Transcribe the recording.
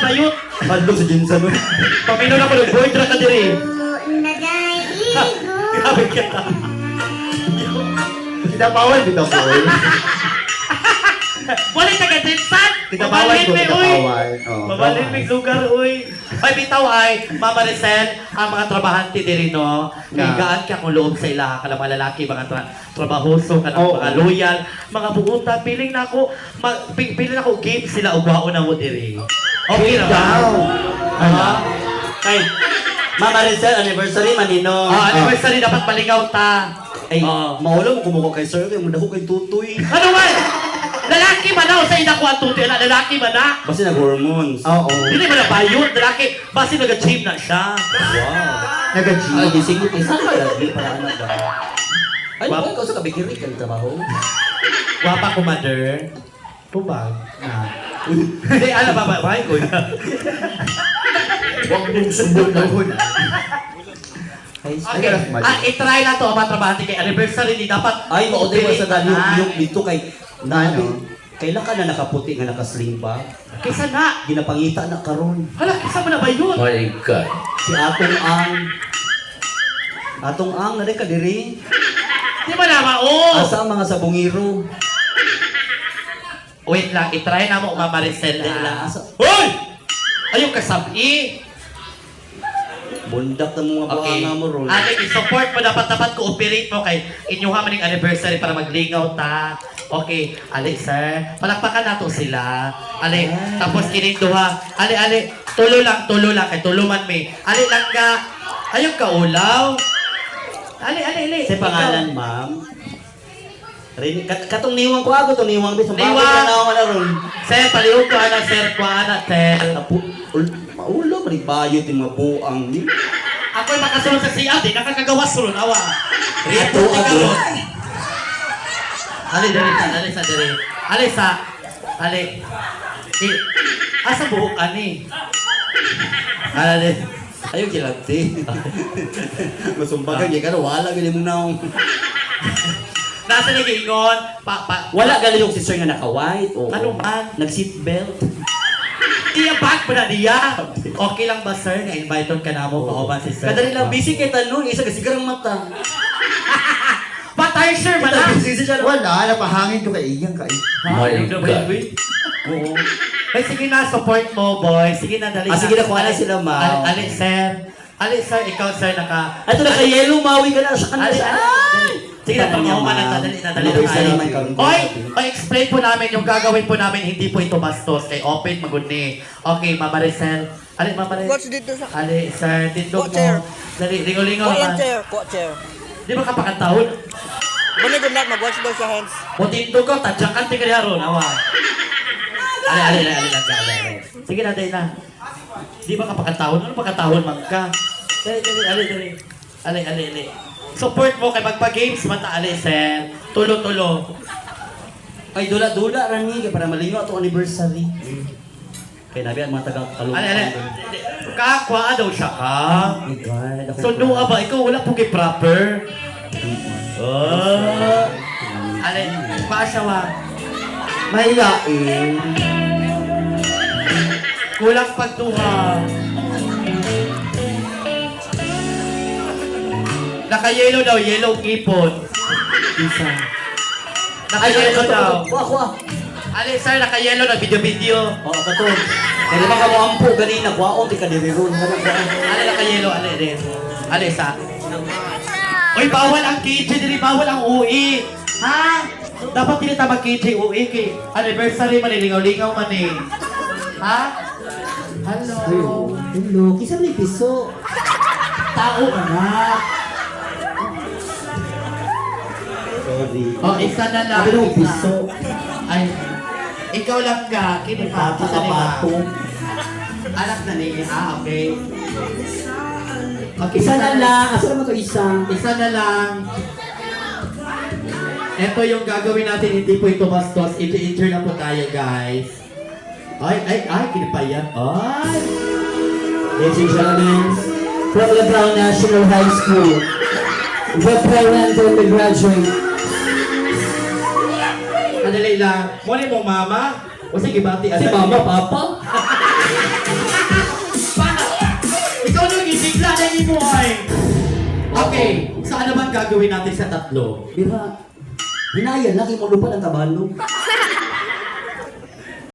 bayot. Hadlok sa Jinsan. Pamino na ko ng boy drag ka diri. Grabe ka. Kita bawal, kita bawal. Wala ka gadinsan. Kita bawal ko, kita bawal. Mabalin may lugar, uy. Ay, bitaw ay, Mama Resen, ang mga trabahante diri, no? Gaan ka kung loob sa ilaha, ka mga lalaki, mga trabahoso, ka mga loyal, mga buutan, piling na ako, piling na ako, game sila, ugwaon na mo diri. Okay na ba? Kay, Mama Rizal, anniversary, manino. Anniversary, dapat palingaw ta. Ay, maulo mo kumuha kay sir, kaya madaho kay tutoy. Ano man? Lalaki man na, o sa ina ko ang tuti, lalaki man na. Basta nag-hormones. Oo. Hindi man na bayot, lalaki, basi nag-gym na siya. Wow. Nag-G. Ay, gising mo, isa ka lagi para anak ba? Ay, Wow. ikaw sa kabikirik ang trabaho. Wapa ko, mother. Tubag. Hindi, alam ba, bahay ko. Huwag mong subot na ko na. Okay, itry na to ang mga trabahante kay anniversary ni dapat. Ay, maoday mo sa daliyok dito kay Ano? Kailan ka na nakaputi nga nakasling ba? Kaysa na. Ginapangita na karon. Hala, kaysa mo na ba yun? My God. Si Atong Ang na rin ka diri. Di ba naman, oh! Asa ang mga sabungiro? Wait lang, itry na mo Maricel Dili na. lang, asa. Hoy! Ayong kasabi. Bundak na mga Okay. buhanga mo ron. Ate, i-support mo dapat cooperate mo kay inyong hamaning anniversary para maglingaw ta. Okay, ali sir, palakpakan nato sila. Ali, tapos kininduha. Ali, tulo lang, kay tuluman mi. Ali lang ka. Ayong kaulaw. Ali. Sa pangalan, ma'am. Katong niwang ko ako, itong niwang bis. Niwang! Bakit na ako na ron? Sir, palihog ko ana, sir, ko ana, sir. Maulo, maribayo, yung mga buang. Ako'y makasunod sa siya, di nakakagawas ron, awa. Rito, Ato, ka ato. ron. Ali, dali. Ali. Asa buhok ani? Ali. Ayaw kilagti. Masumbagan, yung kano, wala ganyan mo naong. Nasa nag-iingon, Wala galing yung sister nga naka-white. Oo. Ano man? Nag-seatbelt. Iya bag pa na niya. Okay lang ba sir, na-invite ka na mo pauban si sir? Kadali lang, busy kay tanong, isa kasi garang mata. Patay sir, mana? Busy siya. Wala, napahangin ko kay Iyang kay. My God. Oo. Ay, sige na, support mo, boy. Sige na, dali Sige na, kuha na sila, ma'am. Ali, sir, ikaw, sir, Ito na kay Yellow, mawi ka na sa kanila. Ali. Sige na, pangyaman na, dali na tayo. Oy, explain po namin yung gagawin po namin, hindi po ito bastos. Kay open, maguni. Okay, Mama Maricel. Ali, Mama Maricel. Coach, dito sa... Ali, sir, tindog Po, chair. mo. Dali, lingo-lingo naman. Po, chair. Di ba kapakantahon? Guni good luck, mag-wash daw sa hands. O tindog ko, tadyakan tinggal haron, awa. Ali. Sige na, dali na. Di ba kapakantahon? Ano pakantahon, magka? Dali. Ali. Support mo kay magpa-games, mata, ali, sir. Tulo. Ay, dula-dula, Rani, kaya para malingaw itong anniversary. Kaya nabi ang mga taga-kalungan. Ali. Kakwa daw siya ka. Oh my God. ako- Sundo ka ba? Ikaw wala po kay proper. Ali, paasawa. Mahilain. Kulang pagtuha. Naka-yellow daw, yellow kipon. Isa. Naka-yellow daw. Kuha. Ali, sir, naka-yellow na video. Oo, kato. Kaya naman ka mo ampo, ganina, kuha di ka diriron. Ali, naka-yellow, ali rin. Ali, sa. Uy, bawal ang KJ, dili bawal ang UI. Ha? Dapat tinita mag-KJ UI kay anniversary manilingaw-lingaw man eh. Ha? Hello. Hello, kisa mo yung piso. Tao anak. Sorry. Oh, isa na lang. Ano yung isa. piso? Ay, ikaw lang ka. Kinipapa sa lima. Anak na ni. Okay. Okay, Isa na lang. Asa naman ito isa? Isa na lang. Ito yung gagawin natin, hindi po ito bastos. I-enter na po tayo, guys. Ay, kinipayan. Ay! Ladies and gentlemen, from Lebron National High School, the parental will graduate. Kadali lang. Muli mo, mama? O sige, bati. Si Mama, Papa? Okay, saan naman gagawin natin sa tatlo? Bira, hinayan, laki mo lupa ng tabalo.